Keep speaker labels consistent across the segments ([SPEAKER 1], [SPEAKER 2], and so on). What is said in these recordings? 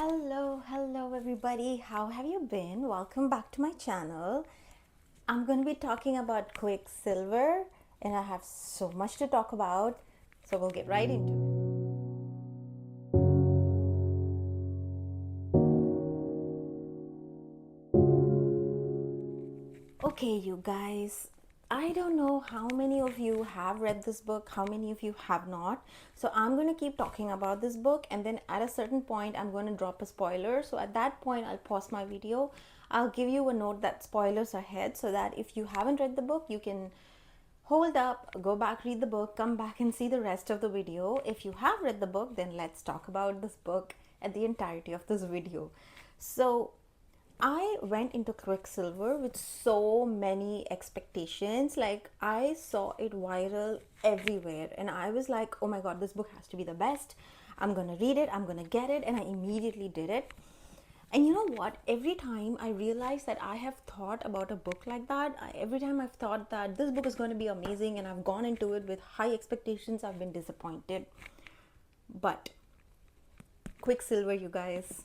[SPEAKER 1] Hello everybody. How have you been? Welcome back to my channel. I'm going to be talking about Quicksilver and I have so much to talk about. So we'll get right into it. Okay, you guys. I don't know how many of you have read this book, how many of you have not. So I'm going to keep talking about this book and then at a certain point I'm going to drop a spoiler. So at that point I'll pause my video. I'll give you a note that spoilers are ahead so that if you haven't read the book, you can hold up, go back, read the book, come back and see the rest of the video. If you have read the book, then let's talk about this book at the entirety of this video. So I went into Quicksilver with so many expectations. Like, I saw it viral everywhere and I was like, oh my god, this book has to be the best. I'm gonna read it, I'm gonna get it, and I immediately did it. And you know what? Every time I realize that I have thought about a book like that, every time I've thought that this book is going to be amazing and I've gone into it with high expectations, I've been disappointed. But Quicksilver, you guys,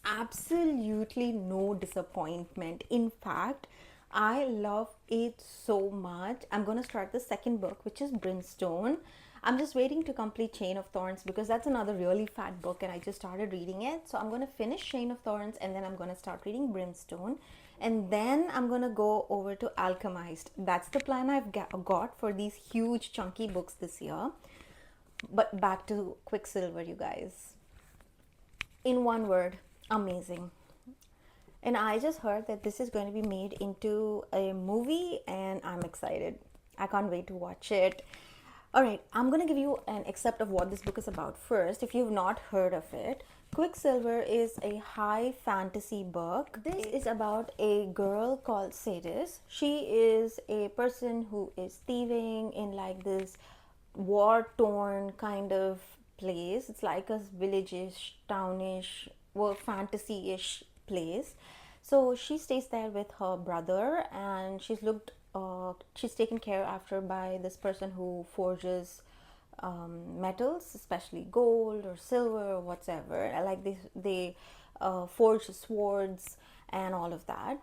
[SPEAKER 1] absolutely no disappointment. In fact, I love it so much. I'm gonna start the second book, which is Brimstone. I'm just waiting to complete Chain of Thorns because that's another really fat book and I just started reading it. So I'm gonna finish Chain of Thorns and then I'm gonna start reading Brimstone, and then I'm gonna go over to Alchemized. That's the plan I've got for these huge chunky books this year. But back to Quicksilver, you guys. In one word, amazing. And I just heard that this is going to be made into a movie and I'm excited. I can't wait to watch it. Alright, I'm going to give you an excerpt of what this book is about first. If you've not heard of it, Quicksilver is a high fantasy book. This is about a girl called Sadis. She is a person who is thieving in like this war-torn kind of place. It's like a village-ish, townish, well, fantasy-ish place. So she stays there with her brother and she's taken care after by this person who forges metals, especially gold or silver or whatever. Like they forge swords and all of that.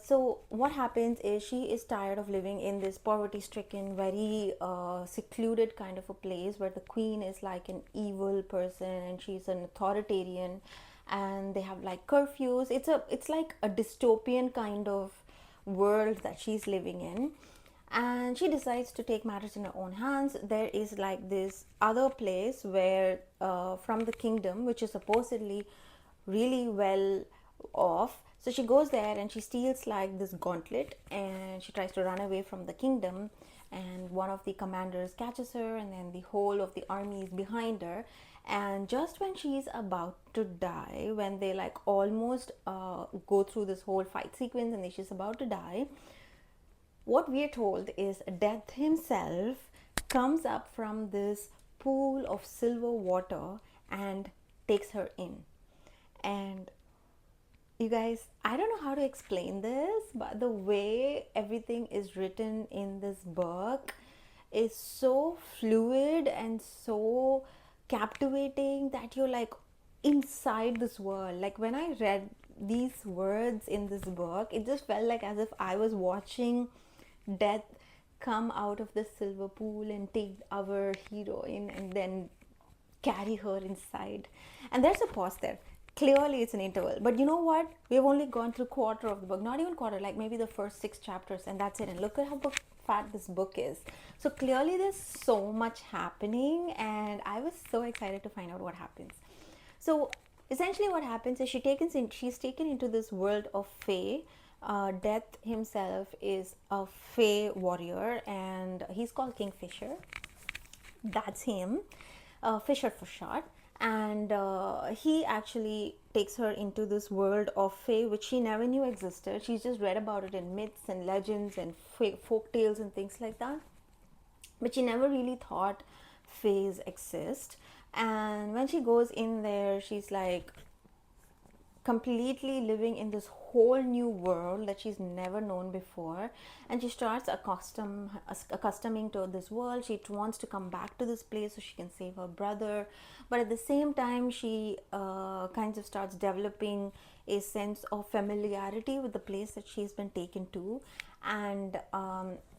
[SPEAKER 1] So what happens is she is tired of living in this poverty-stricken, very secluded kind of a place where the queen is like an evil person and she's an authoritarian, and they have like curfews. It's like a dystopian kind of world that she's living in, and she decides to take matters in her own hands. There is like this other place where from the kingdom, which is supposedly really well off. So she goes there and she steals like this gauntlet and she tries to run away from the kingdom, and one of the commanders catches her and then the whole of the army is behind her. And just when she's about to die, when they like almost go through this whole fight sequence and she's about to die, what we're told is Death himself comes up from this pool of silver water and takes her in. And you guys, I don't know how to explain this, but the way everything is written in this book is so fluid and so captivating that you're like inside this world. Like when I read these words in this book, it just felt like as if I was watching Death come out of the silver pool and take our heroine and then carry her inside. And there's a pause there. Clearly it's an interval, but you know what, we've only gone through quarter of the book, not even quarter, like maybe the first 6 chapters, and that's it. And look at how fat this book is. So clearly there's so much happening and I was so excited to find out what happens. So essentially what happens is she's taken into this world of Fae. Death himself is a Fae warrior and he's called Kingfisher. That's him, Fisher for short. And he actually takes her into this world of Fae, which she never knew existed. She's just read about it in myths and legends and folk tales and things like that, but she never really thought Faes exist. And when she goes in there, she's like completely living in this whole new world that she's never known before, and she starts accustoming to this world. She wants to come back to this place so she can save her brother, but at the same time she kind of starts developing a sense of familiarity with the place that she's been taken to. And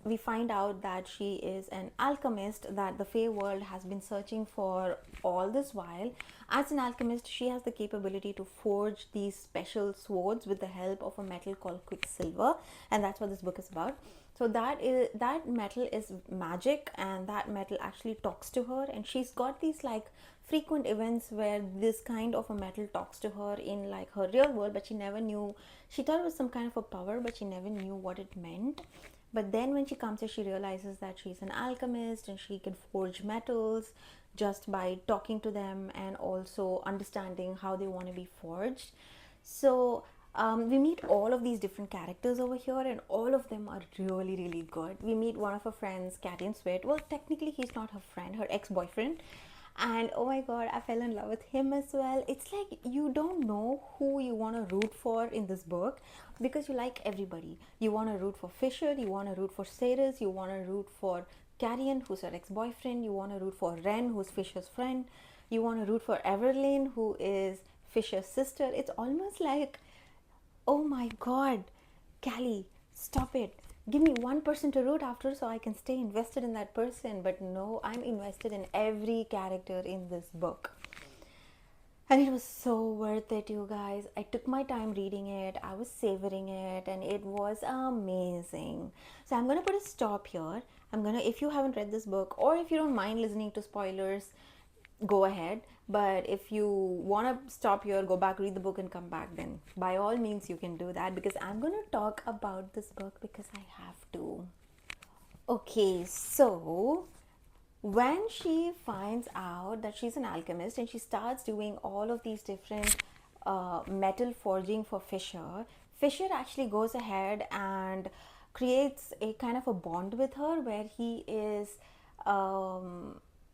[SPEAKER 1] we find out that she is an alchemist that the Fey world has been searching for all this while. As an alchemist, she has the capability to forge these special swords with the help of a metal called Quicksilver, and that's what this book is about. So that metal is magic, and that metal actually talks to her, and she's got these like frequent events where this kind of a metal talks to her in like her real world, but she never knew. She thought it was some kind of a power, but she never knew what it meant. But then when she comes here, she realizes that she's an alchemist and she can forge metals just by talking to them and also understanding how they want to be forged. So we meet all of these different characters over here, and all of them are really, really good. We meet one of her friends, Catherine Sweat. Well, technically, he's not her friend, her ex-boyfriend. And oh my god, I fell in love with him as well. It's like you don't know who you want to root for in this book because you like everybody. You want to root for Fisher, you want to root for Cyrus, you want to root for Carrion, who's her ex-boyfriend, you want to root for Ren, who's Fisher's friend, you want to root for Everlane, who is Fisher's sister. It's almost like, oh my god, Callie, stop it. Give me one person to root after so I can stay invested in that person. But no, I'm invested in every character in this book. And it was so worth it, you guys. I took my time reading it. I was savoring it, and it was amazing. So I'm going to put a stop here. If you haven't read this book, or if you don't mind listening to spoilers, go ahead. But if you want to stop here, go back, read the book and come back, then by all means you can do that, because I'm going to talk about this book because I have to. Okay, so when she finds out that she's an alchemist and she starts doing all of these different metal forging for Fisher, Fisher actually goes ahead and creates a kind of a bond with her where he is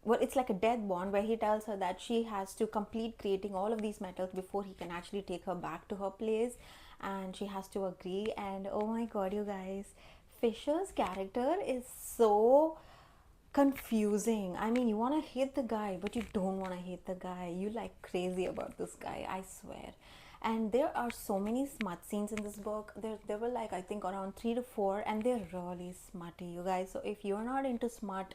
[SPEAKER 1] well, it's like a death bond where he tells her that she has to complete creating all of these metals before he can actually take her back to her place, and she has to agree. And oh my god, you guys, Fisher's character is so confusing. I mean, you want to hate the guy, but you don't want to hate the guy. You like crazy about this guy, I swear. And there are so many smut scenes in this book. There were like, I think around 3 to 4, and they're really smutty, you guys. So if you're not into smut,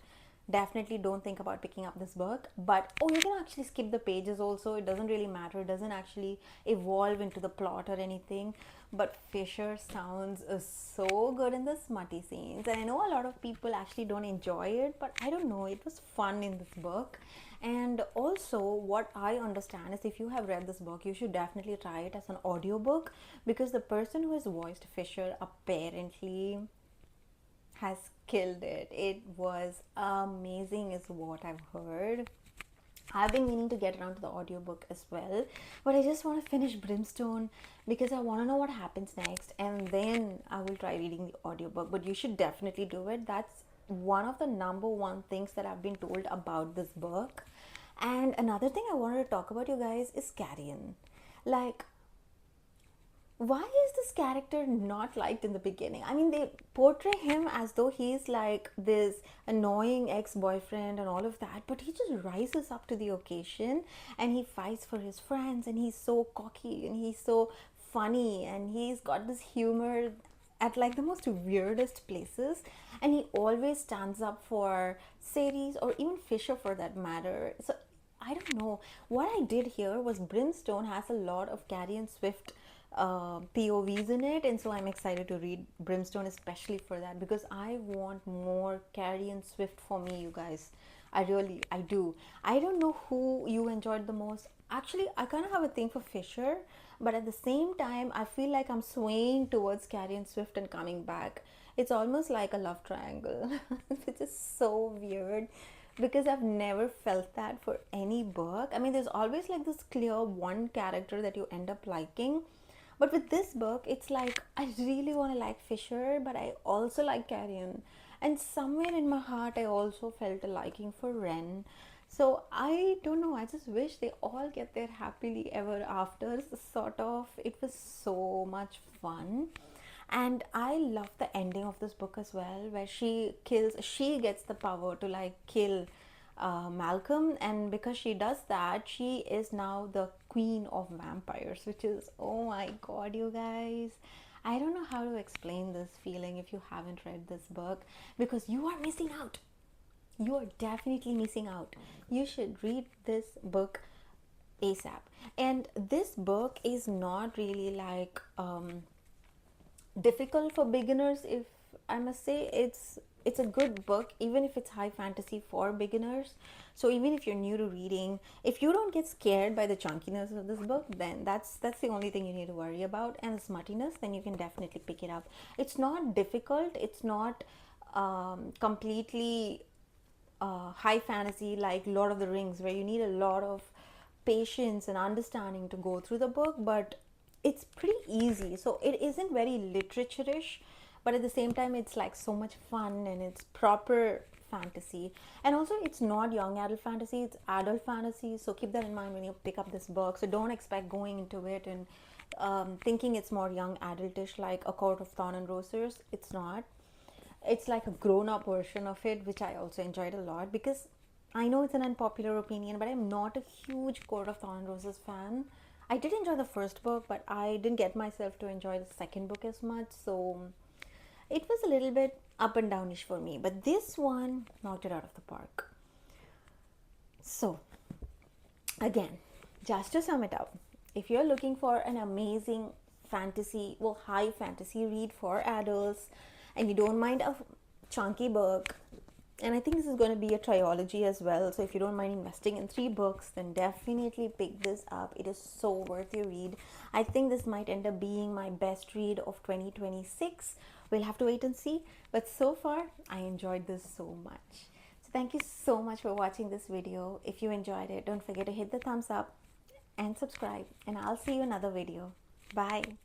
[SPEAKER 1] definitely don't think about picking up this book. But oh, you can actually skip the pages also. It doesn't really matter. It doesn't actually evolve into the plot or anything. But Fisher sounds so good in the smutty scenes, and I know a lot of people actually don't enjoy it, but I don't know, it was fun in this book. And also, what I understand is if you have read this book, you should definitely try it as an audiobook, because the person who has voiced Fisher apparently has killed it. It was amazing is what I've heard. I've been meaning to get around to the audiobook as well, but I just want to finish Brimstone because I want to know what happens next, and then I will try reading the audiobook. But you should definitely do it. That's one of the number one things that I've been told about this book. And another thing I wanted to talk about, you guys, is Carrion. Like, why is this character not liked in the beginning? I mean, they portray him as though he's like this annoying ex-boyfriend and all of that, but he just rises up to the occasion and he fights for his friends, and he's so cocky and he's so funny, and he's got this humor at like the most weirdest places, and he always stands up for Ceres or even Fisher for that matter. So I don't know, what I did here was Brimstone has a lot of Carrion Swift POVs in it, and so I'm excited to read Brimstone especially for that, because I want more Carrion Swift for me, you guys. I do. I don't know who you enjoyed the most. Actually, I kind of have a thing for Fisher, but at the same time I feel like I'm swaying towards Carrion Swift and coming back. It's almost like a love triangle which is so weird, because I've never felt that for any book. I mean, there's always like this clear one character that you end up liking, but with this book, it's like I really want to like Fisher, but I also like Carrion. And somewhere in my heart, I also felt a liking for Ren. So I don't know, I just wish they all get their happily ever afters, sort of. It was so much fun. And I love the ending of this book as well, where she gets the power to like kill Malcolm, and because she does that, she is now the queen of vampires, which is, oh my god, you guys. I don't know how to explain this feeling if you haven't read this book, because you are missing out. You are definitely missing out. You should read this book ASAP. And this book is not really like difficult for beginners, if I must say. It's a good book, even if it's high fantasy for beginners. So even if you're new to reading, if you don't get scared by the chunkiness of this book, then that's the only thing you need to worry about. And the smuttiness, then you can definitely pick it up. It's not difficult, it's not completely high fantasy like Lord of the Rings, where you need a lot of patience and understanding to go through the book, but it's pretty easy. So it isn't very literature-ish, but at the same time, it's like so much fun and it's proper fantasy. And also, it's not young adult fantasy, it's adult fantasy. So keep that in mind when you pick up this book. So don't expect going into it and thinking it's more young adultish like A Court of Thorn and Roses. It's not. It's like a grown-up version of it, which I also enjoyed a lot, because I know it's an unpopular opinion, but I'm not a huge Court of Thorn and Roses fan. I did enjoy the first book, but I didn't get myself to enjoy the second book as much, so it was a little bit up and downish for me. But this one knocked it out of the park. So again, just to sum it up, if you're looking for an amazing fantasy, well, high fantasy read for adults, and you don't mind a chunky book, and I think this is going to be a trilogy as well, so if you don't mind investing in 3 books, then definitely pick this up. It is so worth your read. I think this might end up being my best read of 2026. We'll have to wait and see, but so far I enjoyed this so much. So thank you so much for watching this video. If you enjoyed it, don't forget to hit the thumbs up and subscribe, and I'll see you in another video. Bye.